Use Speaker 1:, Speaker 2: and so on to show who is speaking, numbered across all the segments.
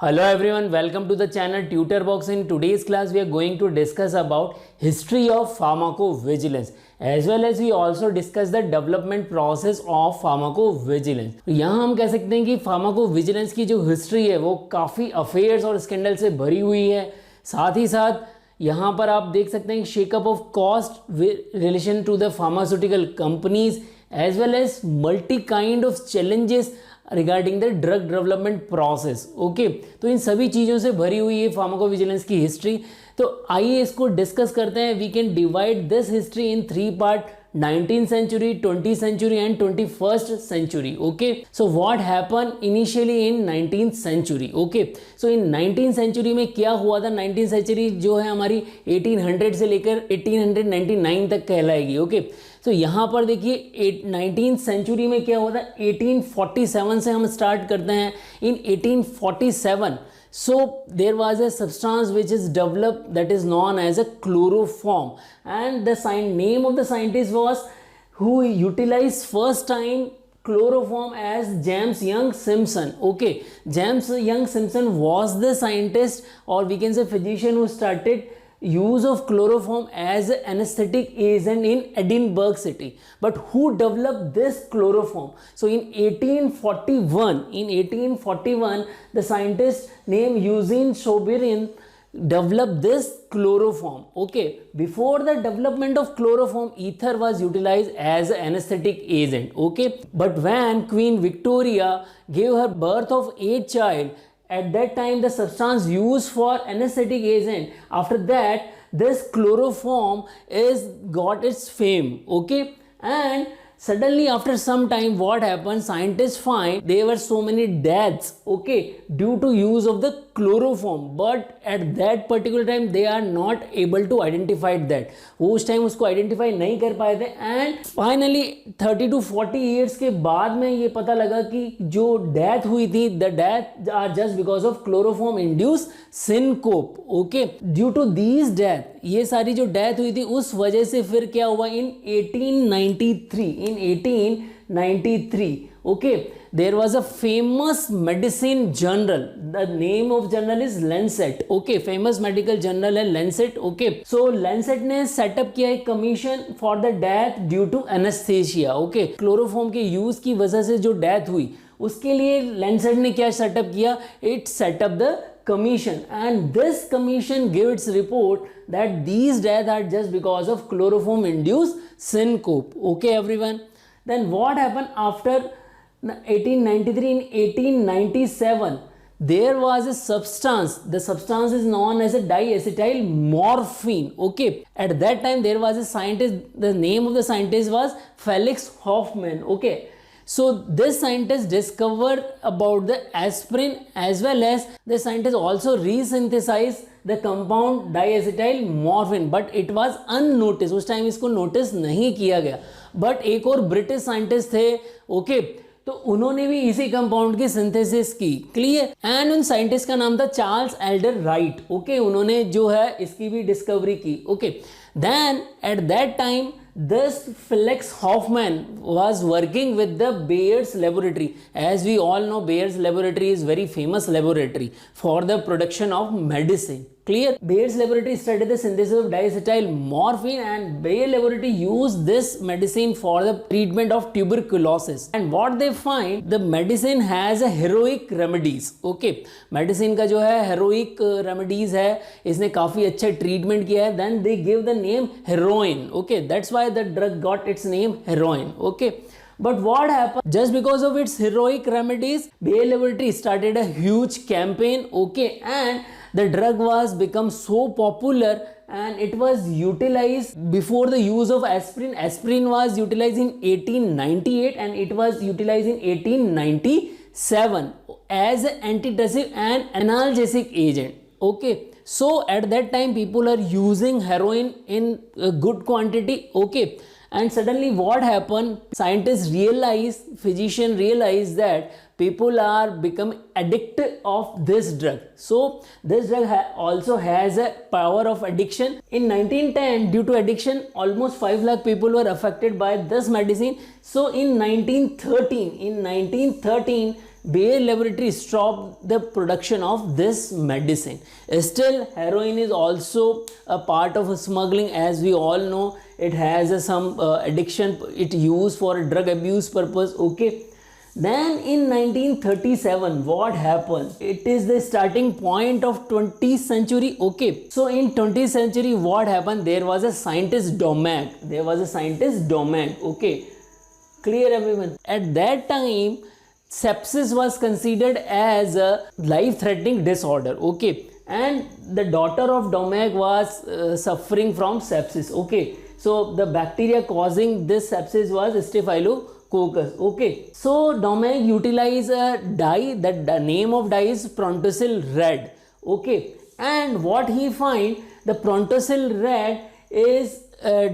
Speaker 1: Hello everyone, welcome to the channel Tutor Box. In today's class we are going to discuss about history of pharmacovigilance as well as we also discuss the development process of pharmacovigilance. यहाँ हम कह सकते हैं कि pharmacovigilance की जो history है वो काफ़ी अफेयर्स और स्कैंडल से भरी हुई है। साथ ही साथ यहाँ पर आप देख सकते हैं shakeup of cost relation to the pharmaceutical companies as well as multi kind of challenges regarding the drug development process. Okay, तो इन सभी चीज़ों से भरी हुई है फार्माकोविजिलेंस की हिस्ट्री। तो आइए इसको डिस्कस करते हैं। We can divide this history in 3 part: 19th century, 20th century and 21st century. Okay, so what happened initially in 19th century? Okay, so in 19th century में क्या हुआ था? 19th century जो है हमारी 1800 से लेकर 1899 तक कहलाएगी। ओके, तो यहाँ पर देखिए 19th century में क्या हुआ था? 1847 से हम स्टार्ट करते हैं। इन 1847 so there was a substance which is developed that is known as a chloroform, and the name of the scientist was who utilized first time chloroform as James Young Simpson. Okay, James Young Simpson was the scientist, or we can say physician, who started use of chloroform as an anesthetic agent in Edinburgh city. But who developed this chloroform? So in 1841 the scientist named Eugene Soberin developed this chloroform. Okay, before the development of chloroform, ether was utilized as an anesthetic agent. Okay, but when Queen Victoria gave her birth of 8th child, at that time the substance used for anesthetic agent, after that this chloroform is got its fame. Okay, and suddenly after some time what happened, scientists find there were so many deaths, okay, due to use of the chloroform, but at that particular time they are not able to identify that. वो उस time उसको identify नहीं कर पाए थे, and finally 30 to 40 years के बाद में ये पता लगा कि जो डेथ हुई थी, the death are just because of chloroform induce syncope. Okay, due to these death, ये सारी जो डेथ हुई थी उस वजह से फिर क्या हुआ, इन 1893 okay, there was a famous medicine journal. The name of journal is Lancet. Okay, famous medical journal है Lancet. Okay, so Lancet ने सेटअप किया एक commission for the death due to anaesthesia. Okay, chloroform के use की वजह से जो death हुई उसके लिए Lancet ने क्या सेटअप किया, it setup the commission, and this commission gave its report that these deaths are just because of chloroform induced syncope. Okay everyone, then what happened after 1893? In 1897 there was a substance, the substance is known as a diacetyl morphine. Okay, at that time there was a scientist, the name of the scientist was Felix Hoffman. Okay, so this scientist discovered about the aspirin, as well as the scientist also resynthesized the compound diacetyl morphine, but it was unnoticed. उस time इसको notice नहीं किया गया, but एक और British scientist थे, okay, तो उन्होंने भी इसी कंपाउंड की सिंथेसिस की. क्लियर? एंड उन साइंटिस्ट का नाम था चार्ल्स एल्डर राइट. ओके, उन्होंने जो है इसकी भी डिस्कवरी की. Okay, then at that time this Felix Hoffman was working with the Bayer's laboratory. As we all know, Bayer's laboratory is very famous laboratory for the production of medicine. Clear? Bayer's laboratory studied the synthesis of diacetyl morphine, and Bayer laboratory used this medicine for the treatment of tuberculosis. And what they find, the medicine has a heroic remedies. Okay, medicine का जो है heroic remedies है, इसने काफ़ी अच्छा treatment किया है. Then they give the name heroin. Okay, that's why the drug got its name heroin. Okay, but what happened, just because of its heroic remedies, Bayer laboratory started a huge campaign. Okay, and the drug was become so popular, and it was utilized before the use of aspirin. Aspirin was utilized in 1898 and it was utilized in 1897 as an antitussive and analgesic agent. Okay, so at that time people are using heroin in a good quantity. Okay, and suddenly what happened, scientists realized, physician realized that people are become addicted of this drug. So this drug also has a power of addiction. In 1910, due to addiction, almost 5 lakh people were affected by this medicine. So in 1913, Bayer Laboratory stopped the production of this medicine. Still, heroin is also a part of smuggling, as we all know. It has some addiction. It used for drug abuse purpose. Okay. Then in 1937, what happened? It is the starting point of 20th century. Okay. So in 20th century, what happened? There was a scientist Domag. Okay. Clear, everyone? At that time, sepsis was considered as a life-threatening disorder. Okay. And the daughter of Domag was suffering from sepsis. Okay. So the bacteria causing this sepsis was Staphylococcus. Okay. So Domag utilized a dye. That the name of dye is Prontosil Red. Okay. And what he find, the Prontosil Red is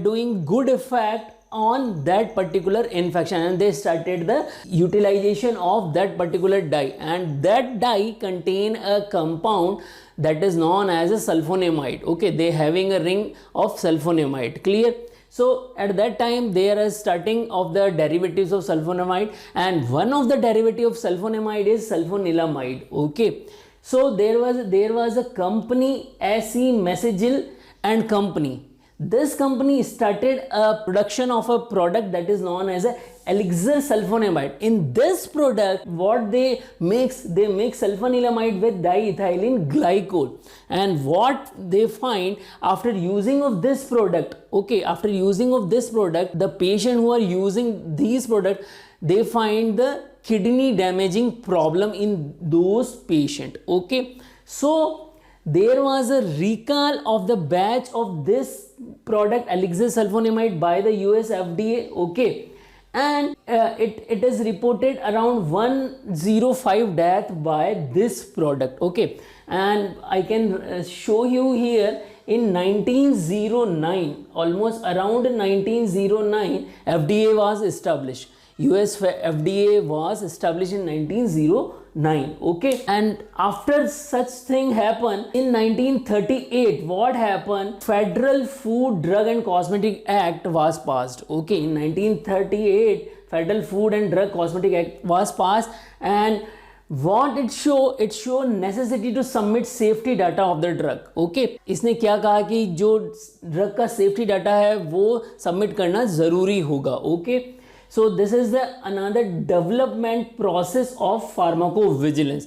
Speaker 1: doing good effect on that particular infection, and they started the utilization of that particular dye, and that dye contain a compound that is known as a sulfonamide. Okay, they having a ring of sulfonamide. Clear? So at that time there is starting of the derivatives of sulfonamide, and one of the derivative of sulfonamide is sulfonilamide. Okay, so there was a company, SE Messagill and Company. This company started a production of a product that is known as a elixir sulfonamide. In this product, what they make sulfonilamide with diethylene glycol. And what they find after using of this product, okay, after using of this product, the patient who are using these product, they find the kidney damaging problem in those patient. Okay, so there was a recall of the batch of this product elixir sulfonamide by the US FDA. Okay, and it is reported around 105 death by this product. Okay, and I can show you here in 1909, almost around 1909, FDA was established. US FDA was established in 1909. Okay, and after such thing happened in 1938, what happened? Federal Food, Drug and Cosmetic Act was passed. Okay, in 1938, Federal Food and Drug Cosmetic Act was passed, and what it show necessity to submit safety data of the drug. Okay, इसने क्या कहा कि जो drug का safety data है वो submit करना जरूरी होगा. Okay, so this is the another development process of pharmacovigilance.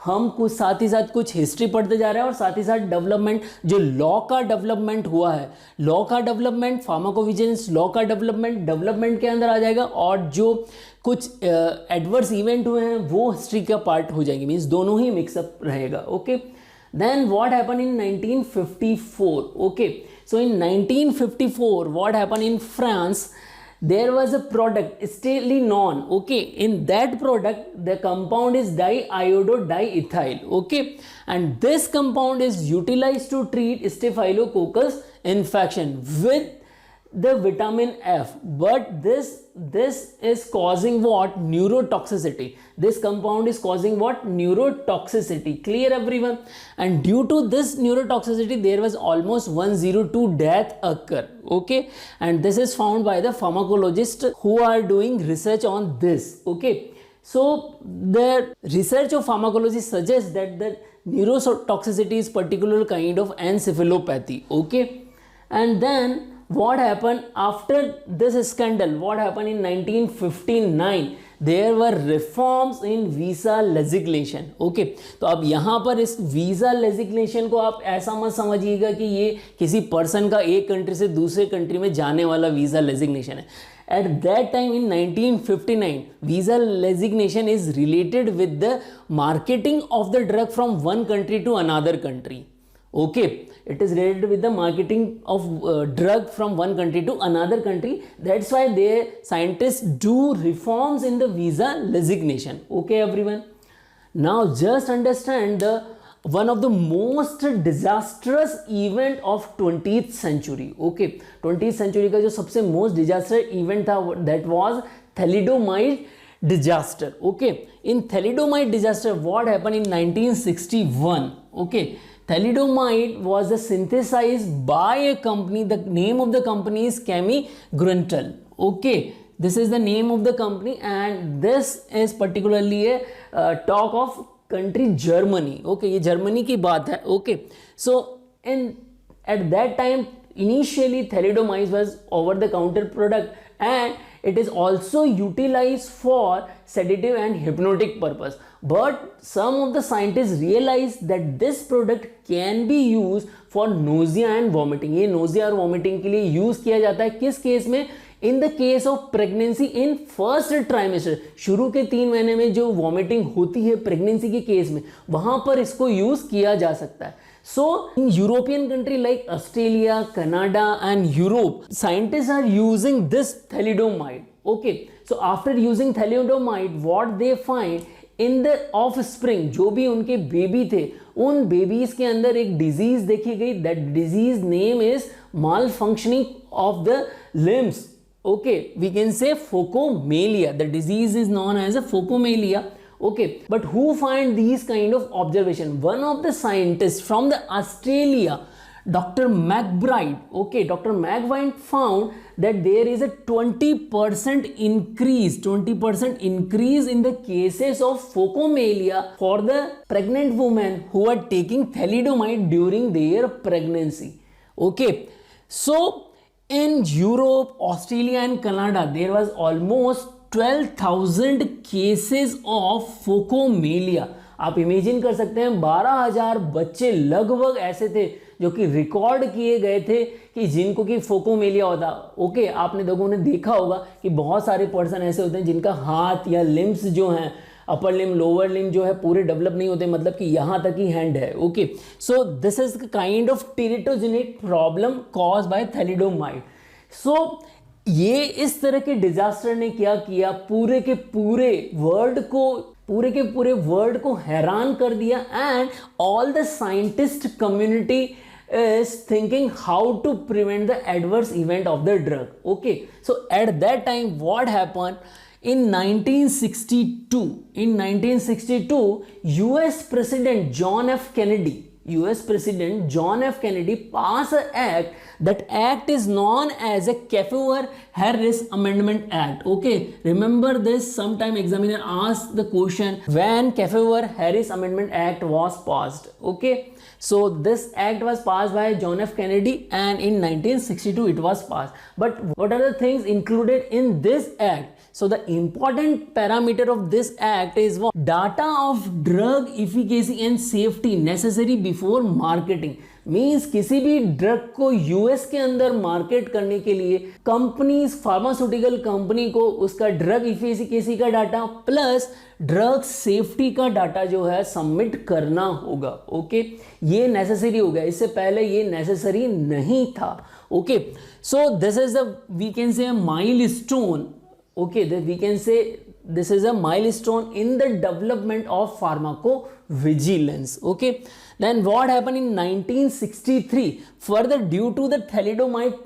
Speaker 1: हम कुछ साथ ही साथ कुछ हिस्ट्री पढ़ते जा रहे हैं और साथ ही साथ डेवलपमेंट, जो लॉ का डेवलपमेंट हुआ है, लॉ का डेवलपमेंट, फार्माकोविजिलेंस लॉ का डेवलपमेंट के अंदर आ जाएगा, और जो कुछ एडवर्स इवेंट हुए हैं वो हिस्ट्री का पार्ट हो जाएंगे, मीन्स दोनों ही मिक्सअप रहेगा. Okay, then what happen in 1954. Okay, so in 1954 what happen in France? There was a product Stylenol. Okay, in that product the compound is diiododiethyl. Okay, and this compound is utilized to treat Staphylococcus infection with the vitamin F, but this is causing what? Neurotoxicity. This compound is causing what? Neurotoxicity. Clear, everyone? And due to this neurotoxicity there was almost 102 death occur. Okay, and this is found by the pharmacologists who are doing research on this. Okay, so the research of pharmacology suggests that the neurotoxicity is particular kind of encephalopathy. Okay, and then what happened after this scandal? What happened in 1959? There were reforms in visa legislation. Okay, तो अब यहाँ पर इस visa legislation को आप ऐसा मत समझिएगा कि ये किसी पर्सन का एक कंट्री से दूसरे कंट्री में जाने वाला वीज़ा लेजिस्लेशन है. At that time in 1959, visa legislation is related with the marketing of the drug from one country to another country. Okay, it is related with the marketing of drug from one country to another country. That's why the scientists do reforms in the visa legislation. Okay, everyone, now just understand the one of the most disastrous event of 20th century. Okay, 20th century का जो सबसे most disastrous event था, that was thalidomide disaster. Okay, in thalidomide disaster what happened in 1961? Okay, thalidomide was synthesized by a company. The name of the company is Chemi Gruntal. Okay, this is the name of the company and this is particularly a talk of country Germany. Okay, ये Germany की बात है. Okay, so at that time initially thalidomide was over the counter product and it is also utilized for sedative and hypnotic purpose, but some of the scientists realized that this product can be used for nausea and vomiting. ये nausea और vomiting के लिए use किया जाता है किस case में? In the case of pregnancy in first trimester, शुरू के 3 महीने में जो वॉमिटिंग होती है प्रेगनेंसी के केस में, वहां पर इसको यूज किया जा सकता है. So in European country like Australia, Canada and Europe, scientists are using this thalidomide. Okay, so after using thalidomide, what they find in the offspring, जो भी उनके बेबी थे, उन बेबीज के अंदर एक डिजीज देखी गई. That disease name is malfunctioning of the limbs. Okay, we can say phocomelia. The disease is known as a phocomelia. Okay, but who find these kind of observation? One of the scientists from the Australia, Dr. McBride. Okay, Dr. McBride found that there is a 20% increase in the cases of phocomelia for the pregnant women who are taking thalidomide during their pregnancy. Okay, so in Europe, Australia and Canada, there was almost 12,000 cases of phocomelia. आप imagine कर सकते हैं 12,000 बच्चे लगभग ऐसे थे जो कि रिकॉर्ड किए गए थे कि जिनको कि फोकोमेलिया होता. ओके, आपने लोगों ने देखा होगा कि बहुत सारे पर्सन ऐसे होते हैं जिनका हाथ या लिम्स जो हैं, अपर लिम लोअर लिम जो है पूरे डेवलप नहीं होते, मतलब कि यहाँ तक ही हैंड है. Okay, so this is kind of teratogenic problem caused by thalidomide. So ये इस तरह के डिजास्टर ने क्या किया, पूरे के पूरे वर्ल्ड को हैरान कर दिया. And all the scientist community is thinking how to prevent the adverse event of the drug. Okay, so at that time what happened in 1962, US President John F. Kennedy passed an act. That act is known as a Kefauver-Harris Amendment Act. Okay, remember this, sometime examiner asked the question when Kefauver-Harris Amendment Act was passed. Okay, so this act was passed by John F. Kennedy and in 1962 it was passed. But what are the things included in this act? So the important parameter of this act is what? Data of drug efficacy and safety necessary before marketing. Means किसी भी drug को US के अंदर market करने के लिए companies, pharmaceutical company को उसका ड्रग इफिकेसी का डाटा प्लस ड्रग सेफ्टी का डाटा जो है सबमिट करना होगा. ओके, ये नेसेसरी हो गया, इससे पहले ये नेसेसरी नहीं था. Okay, so this is the we can say milestone. Okay, we can say this is a milestone in the development of pharmacovigilance. Okay, then what happened in 1963? Further, due to the thalidomide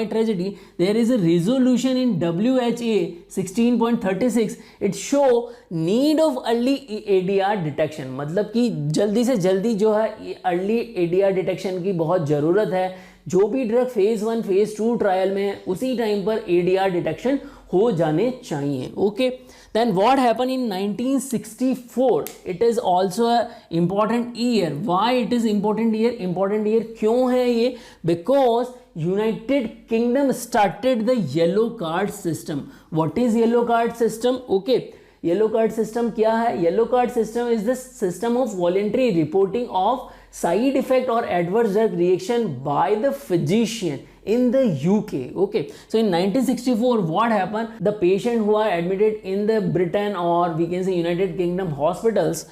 Speaker 1: tragedy, there is a resolution in WHA 16.36. It show need of early ADR detection. मतलब कि जल्दी से जल्दी जो है early ADR detection की बहुत ज़रूरत है. जो भी ड्रग फेज 1 फेज 2 ट्रायल में है उसी टाइम पर एडीआर डिटेक्शन हो जाने चाहिए. Okay, then what happen in 1964? It is also a important year. Why it is important year? Important year क्यों है ये? Because United Kingdom started the yellow card system. What is yellow card system? Okay, yellow card system क्या है? Yellow card system is the system of voluntary reporting of side effect or adverse drug reaction by the physician in the UK. Okay, so in 1964 what happened? The patient who are admitted in the Britain or we can say United Kingdom hospitals,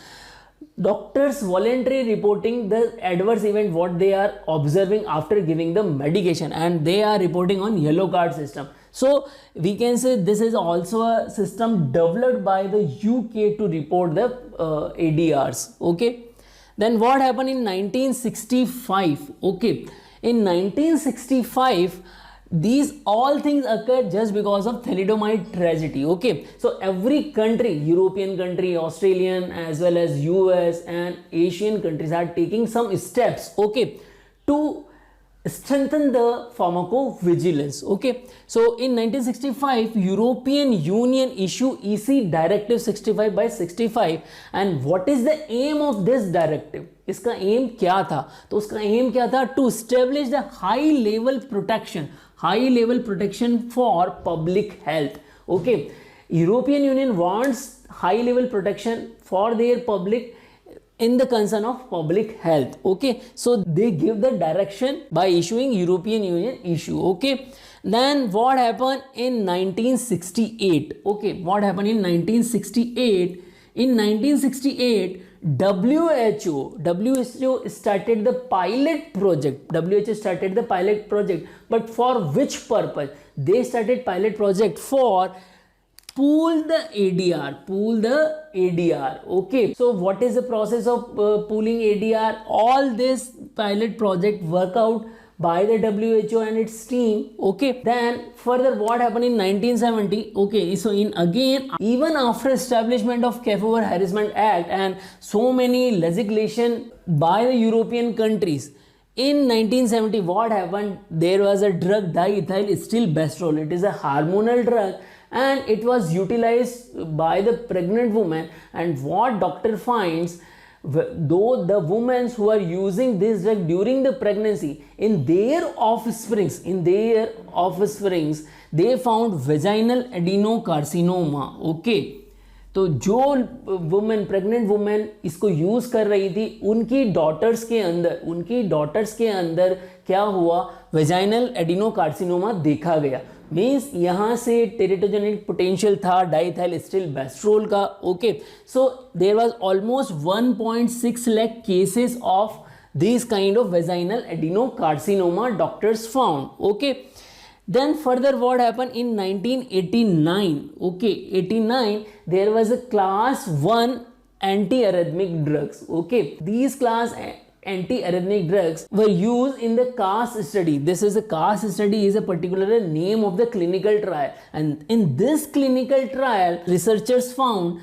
Speaker 1: doctors voluntary reporting the adverse event what they are observing after giving the medication and they are reporting on yellow card system. So we can say this is also a system developed by the UK to report the ADRs. Okay, then what happened in 1965? Okay, in 1965 these all things occurred just because of thalidomide tragedy. Okay, so every country, European country, Australian as well as US and Asian countries are taking some steps, okay, to strengthen the pharmacovigilance. Okay, so in 1965 European Union issue EC Directive 65 by 65, and what is the aim of this directive? इसका aim क्या था? तो उसका aim क्या था? To establish the high level protection for public health. Okay, European Union wants high level protection for their public in the concern of public health. Okay, so they give the direction by issuing European Union issue. Okay, then what happened in 1968? Okay, what happened in 1968? In 1968 WHO started the pilot project. WHO started the pilot project, but for which purpose? They started pilot project for pool the ADR. Okay, so what is the process of pooling ADR? All this pilot project work out by the WHO and its team. Okay, then further what happened in 1970? Okay, so in again, even after establishment of Kefauver Harassment Act and so many legislation by the European countries, in 1970 what happened? There was a drug diethyl stilbestrol. It is a hormonal drug and it was utilized by the pregnant woman. And what doctor finds, though the women who are using this drug during the pregnancy, in their offsprings they found vaginal adenocarcinoma. Okay, तो जो women pregnant women इसको use कर रही थी उनकी daughters के अंदर क्या हुआ? वेजाइनल एडिनोकार्सिनोमा देखा गया. मीन्स यहाँ से टेरिटोजेनिक पोटेंशियल था डाइथाइल स्टिलबेस्ट्रोल का. Okay, so there was almost 1.6 lakh cases of this kind of vaginal adenocarcinoma doctors found. Okay, then further what happened in 1989? Okay, 89 there was a class 1 antiarrhythmic drugs. Okay, these class antiarrhythmic drugs were used in the CAS study. This is a CAS study is a particular name of the clinical trial, and in this clinical trial researchers found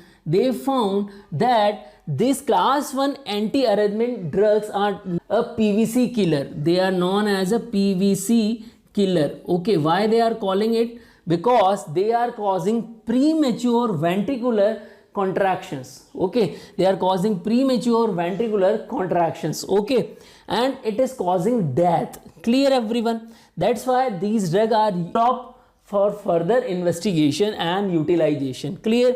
Speaker 1: that these class 1 antiarrhythmic drugs are a PVC killer. They are known as a PVC killer. Okay, why they are calling it? Because they are causing premature ventricular contractions. Okay, they are causing premature ventricular contractions. Okay, and it is causing death. Clear everyone? That's why these drugs are stopped for further investigation and utilization. Clear?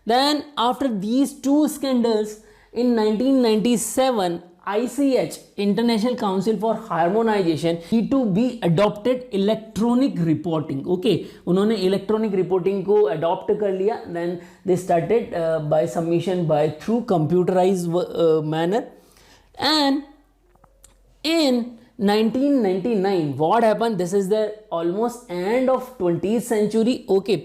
Speaker 1: Then after these two scandals in 1997, ICH, International Council for Harmonization, E2B adopted electronic reporting. Okay, उन्होंने electronic reporting को adopt कर लिया. Then they started by submission by through computerized manner. And in 1999 what happened? This is the almost end of 20th century. Okay,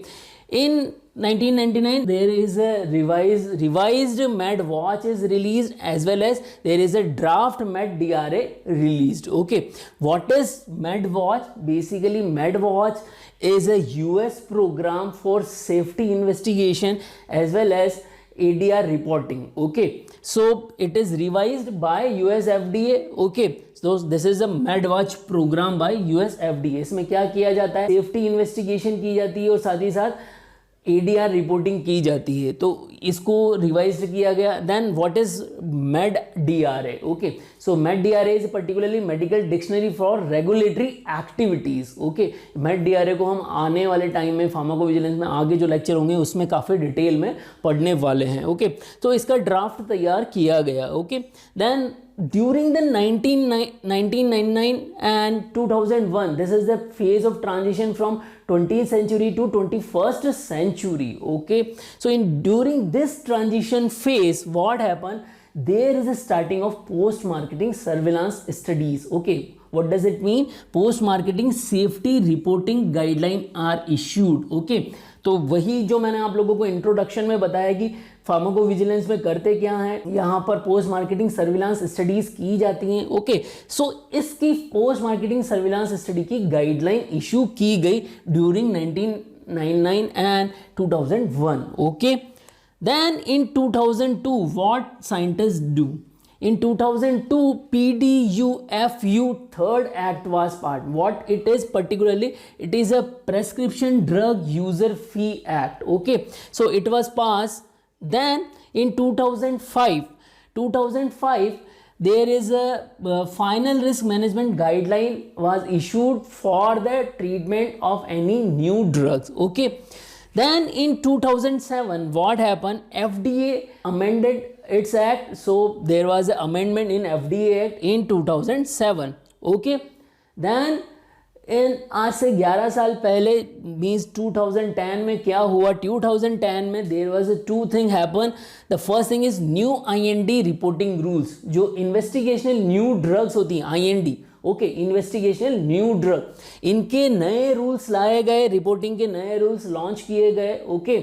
Speaker 1: in 1999 there is a revised Med Watch is released, as well as there is a draft Med DRA released. Okay, what is Med Watch? Basically Med Watch is a US program for safety investigation as well as ADR reporting. Okay, so it is revised by US FDA. Okay, so this is a Med Watch program by US FDA. इसमें क्या किया जाता है? Safety investigation की जाती है और साथ ही साथ ADR रिपोर्टिंग की जाती है, तो इसको रिवाइज किया गया. Then what is Med DRA? Okay, so Med DRA is particularly medical dictionary for regulatory activities. Okay, Med DRA को हम आने वाले टाइम में फार्माकोविजिलेंस में आगे जो लेक्चर होंगे उसमें काफ़ी डिटेल में पढ़ने वाले हैं. ओके, तो इसका ड्राफ्ट तैयार किया गया. Okay, then during the 1999 and 2001, this is the phase of transition from 20th century to 21st century. Okay, so during this transition phase what happened? There is a starting of post marketing surveillance studies. Okay, what does it mean? post marketing safety reporting guideline are issued. Okay, तो वही जो मैंने आप लोगों को introduction में बताया कि फार्माकोविजिलेंस में करते क्या हैं, यहाँ पर पोस्ट मार्केटिंग सर्विलांस स्टडीज की जाती हैं. ओके, सो इसकी पोस्ट मार्केटिंग सर्विलांस स्टडी की गाइडलाइन इशू की गई during 1999 and 2001. Okay, then in 2002 what scientists do? In 2002, PDUFU third act was passed. What it is particularly? It is a Prescription Drug User Fee Act. Okay, so it was passed. Then in 2005, there is a final risk management guideline was issued for the treatment of any new drugs. Okay, then in 2007, what happened? FDA amended its act. So there was an amendment in FDA act in 2007. Okay, then इन आज से 11 साल पहले means 2010 में क्या हुआ? 2010 में there was a two thing happen. The first thing is new IND reporting rules. जो investigational new drugs होती हैं, IND, okay, investigational new drug, इनके नए रूल्स लाए गए, रिपोर्टिंग के नए रूल्स लॉन्च किए गए. ओके,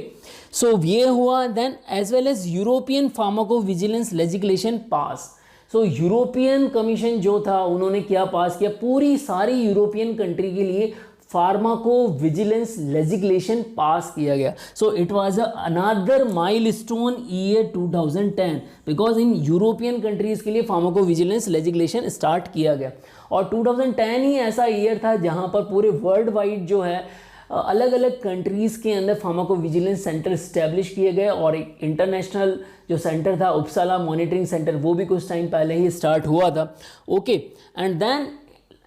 Speaker 1: सो ये हुआ. Then as well as European pharmacovigilance legislation pass. So European Commission जो था, उन्होंने क्या पास किया? पूरी सारी यूरोपियन कंट्री के लिए फार्माको विजिलेंस लेजिस्लेशन पास किया गया. So it was another milestone year 2010 because in European countries के लिए फार्माको विजिलेंस लेजिस्लेशन स्टार्ट किया गया. और 2010 ही ऐसा ईयर था जहां पर पूरे वर्ल्ड वाइड जो है अलग अलग कंट्रीज़ के अंदर फार्माको विजिलेंस सेंटर इस्टेब्लिश किए गए. और एक इंटरनेशनल जो सेंटर था, उपसाला मॉनिटरिंग सेंटर, वो भी कुछ टाइम पहले ही स्टार्ट हुआ था. Okay, and then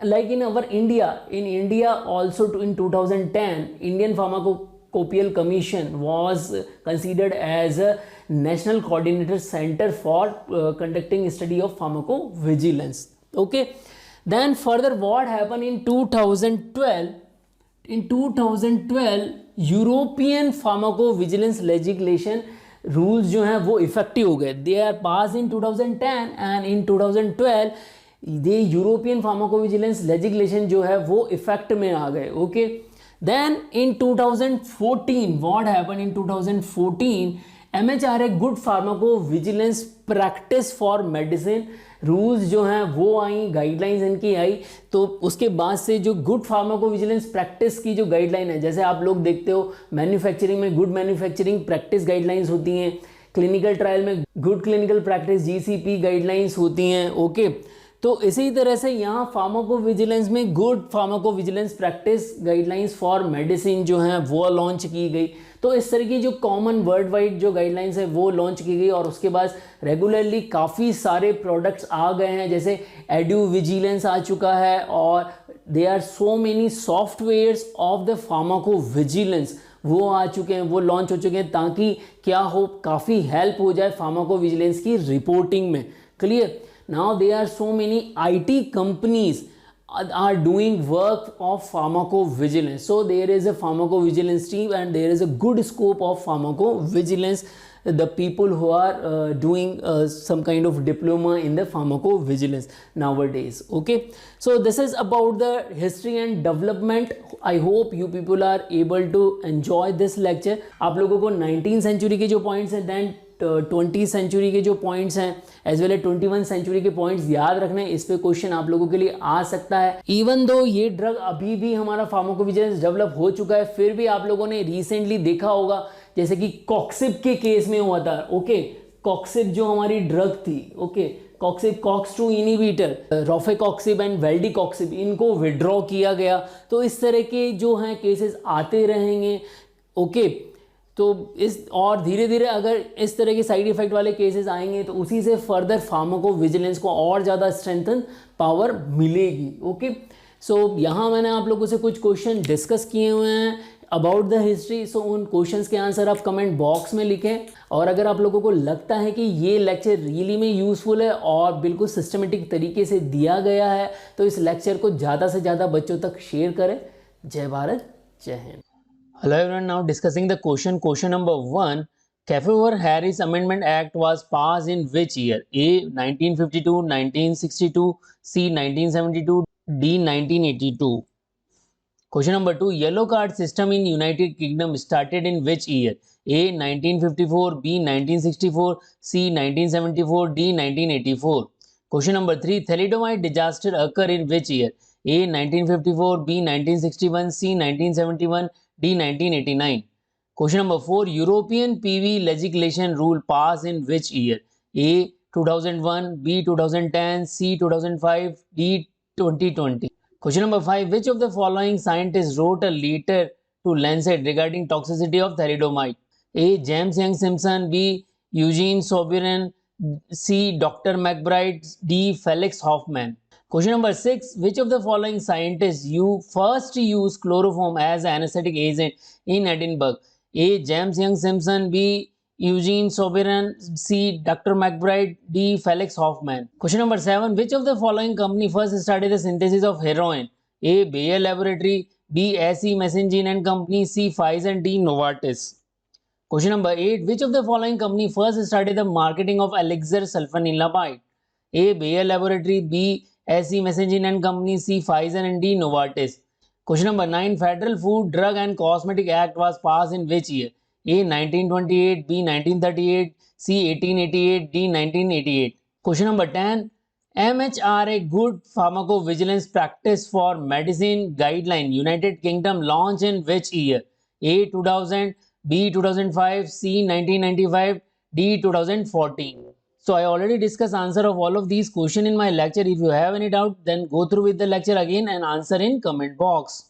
Speaker 1: like in our India also in 2010, Indian Pharmacopoeial Commission was considered as a national coordinator center for conducting study of pharmacovigilance. Okay, then further what happened in 2012? In 2012 European pharmacovigilance legislation rules जो हैं वो effective हो गए. They are pass in 2010 and in 2012 they European pharmacovigilance legislation जो है वो effect में आ गए. Okay, then in 2014 what happened? In 2014 MHRA good pharmacovigilance practice for medicine rules जो हैं वो आई, गाइडलाइंस इनकी आई. तो उसके बाद से जो गुड फार्माकोविजिलेंस प्रैक्टिस की जो गाइडलाइन है, जैसे आप लोग देखते हो मैन्युफैक्चरिंग में गुड मैन्युफैक्चरिंग प्रैक्टिस गाइडलाइंस होती हैं, क्लिनिकल ट्रायल में good clinical practice GCP guidelines होती हैं. ओके, तो इसी तरह से यहाँ फार्माकोविजिलेंस में good pharmacovigilance practice guidelines for medicine जो हैं वो लॉन्च की गई. तो इस तरह की जो कॉमन वर्ल्ड वाइड जो गाइडलाइंस है वो लॉन्च की गई. और उसके बाद रेगुलरली काफ़ी सारे प्रोडक्ट्स आ गए हैं, जैसे एडू विजिलेंस आ चुका है, और they are so many softwares of the pharmacovigilance वो आ चुके हैं, वो लॉन्च हो चुके हैं, ताकि क्या हो, काफ़ी हेल्प हो जाए फार्माकोविजिलेंस की रिपोर्टिंग में. Clear? Now there are so many IT companies are doing work of pharmacovigilance. So there is a pharmacovigilance team and there is a good scope of pharmacovigilance. The people who are doing some kind of diploma in the pharmacovigilance nowadays. Okay, so this is about the history and development. I hope you people are able to enjoy this lecture. आप लोगों को 19th century के जो points हैं, then 20th century के जो points हैं, as well as 21st century के पॉइंट्स याद रखने. इस पे क्वेश्चन आप लोगों के लिए आ सकता है. इवन दो ये ड्रग अभी भी हमारा फार्माकोविजिलेंस डेवलप हो चुका है, फिर भी आप लोगों ने रिसेंटली देखा होगा जैसे कि कॉक्सिब के केस में हुआ था. ओके, कॉक्सिब जो हमारी ड्रग थी, okay, coxib COX-2 inhibitor, rofecoxib and वेल्डिकॉक्सिब, इनको विड्रॉ किया गया. तो इस तरह के जो हैं केसेस आते रहेंगे. ओके, तो इस और धीरे धीरे अगर इस तरह के साइड इफेक्ट वाले केसेस आएंगे तो उसी से फर्दर फार्माकोविजिलेंस को और ज़्यादा स्ट्रेंथन पावर मिलेगी. ओके, सो यहाँ मैंने आप लोगों से कुछ क्वेश्चन डिस्कस किए हुए हैं अबाउट द हिस्ट्री. सो उन क्वेश्चंस के आंसर आप कमेंट बॉक्स में लिखें. और अगर आप लोगों को लगता है कि ये लेक्चर रियली में यूज़फुल है और बिल्कुल सिस्टमेटिक तरीके से दिया गया है, तो इस लेक्चर को ज़्यादा से ज़्यादा बच्चों तक शेयर करें. जय भारत, जय Hind. Hello everyone, now discussing the question number 1. Kefauver-Harris Amendment Act was passed in which year? A. 1952, 1962, C. 1972, D. 1982. Question number 2. Yellow card system in United Kingdom started in which year? A. 1954, B. 1964, C. 1974, D. 1984. Question number 3. Thalidomide disaster occurred in which year? A. 1954, B. 1961, C. 1971, D. 1989. Question number 4. European PV legislation rule passed in which year? A. 2001, B 2010, C 2005, D 2020. Question number 5. Which of the following scientists wrote a letter to Lancet regarding toxicity of thalidomide? A. James Young Simpson, B. Eugene Soberon, C. Dr. McBride, D. Felix Hoffman. Question number 6. Which of the following scientists first used chloroform as an anesthetic agent in Edinburgh? A. James Young Simpson, B. Eugene Soberon, C. Dr. McBride, D. Felix Hoffman. Question number 7. Which of the following company first started the synthesis of heroin? A. Bayer Laboratory, B. SE Messengen and Company, C. Pfizer, D. Novartis. Question number 8. Which of the following company first started the marketing of elixir sulfanilamide? A. Bayer Laboratory, B. SE Messengen and Company, C. Pfizer and D. Novartis. Question number 9. Federal Food, Drug and Cosmetic Act was passed in which year? A. 1928, B. 1938, C. 1888, D. 1988. Question number 10. MHRA Good Pharmacovigilance Practice for Medicine Guideline United Kingdom launched in which year? A. 2000, B. 2005, C. 1995, D. 2014. So I already discussed answer of all of these questions in my lecture. If you have any doubt, then go through with the lecture again and answer in comment box.